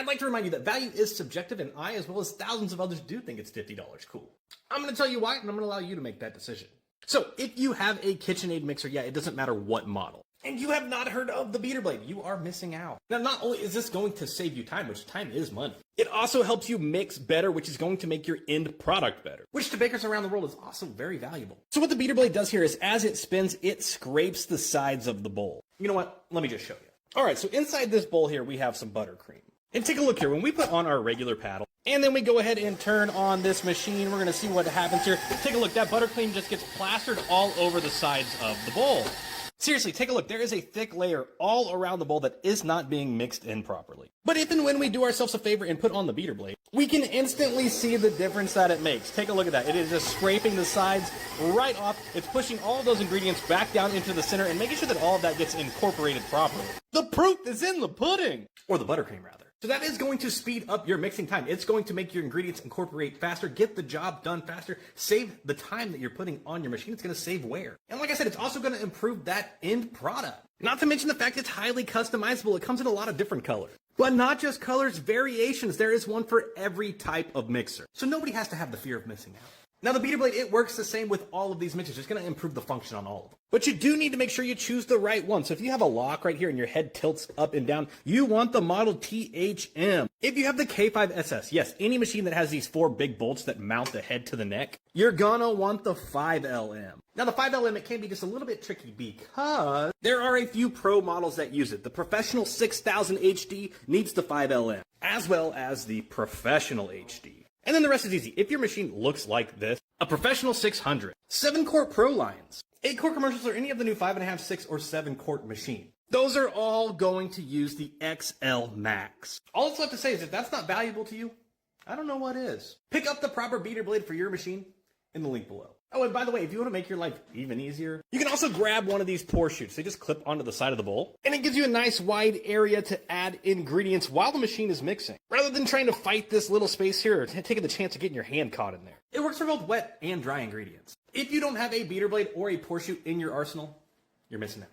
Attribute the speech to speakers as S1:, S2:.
S1: I'd like to remind you that value is subjective, and I, as well as thousands of others, do think it's $50 cool. I'm going to tell you why, and I'm going to allow you to make that decision. So, if you have a KitchenAid mixer, yeah, it doesn't matter what model, and you have not heard of the beater blade, you are missing out. Now, not only is this going to save you time, which time is money, it also helps you mix better, which is going to make your end product better, which to bakers around the world is also very valuable. So what the beater blade does here is, as it spins, it scrapes the sides of the bowl. You know what? Let me just show you. All right, so inside this bowl here, we have some buttercream. And take a look here. When we put on our regular paddle, and then we go ahead and turn on this machine, we're going to see what happens here. Take a look. That buttercream just gets plastered all over the sides of the bowl. Seriously, take a look. There is a thick layer all around the bowl that is not being mixed in properly. But if and when we do ourselves a favor and put on the beater blade, we can instantly see the difference that it makes. Take a look at that. It is just scraping the sides right off. It's pushing all of those ingredients back down into the center and making sure that all of that gets incorporated properly. The proof is in the pudding! Or the buttercream, rather. So that is going to speed up your mixing time. It's going to make your ingredients incorporate faster, get the job done faster, save the time that you're putting on your machine. It's going to save wear. And like I said, it's also going to improve that end product. Not to mention the fact it's highly customizable. It comes in a lot of different colors. But not just colors, variations. There is one for every type of mixer. So nobody has to have the fear of missing out. Now the beater blade, it works the same with all of these mixers. It's going to improve the function on all of them. But you do need to make sure you choose the right one. So if you have a lock right here and your head tilts up and down, you want the model THM. If you have the K5SS, yes, any machine that has these 4 big bolts that mount the head to the neck, you're gonna want the 5LM. Now the 5LM, it can be just a little bit tricky because there are a few pro models that use it. The Professional 6000 HD needs the 5LM, as well as the Professional HD. And then the rest is easy. If your machine looks like this, a Professional 600, 7-quart Pro lines, 8-quart commercials, or any of the new 5.5, 6, or 7-quart machine, those are all going to use the XL Max. All it's left to say is if that's not valuable to you, I don't know what is. Pick up the proper beater blade for your machine in the link below. Oh, and by the way, if you want to make your life even easier, you can also grab one of these pour chutes. They just clip onto the side of the bowl, and it gives you a nice wide area to add ingredients while the machine is mixing, rather than trying to fight this little space here or taking the chance of getting your hand caught in there. It works for both wet and dry ingredients. If you don't have a beater blade or a pour chute in your arsenal, you're missing out.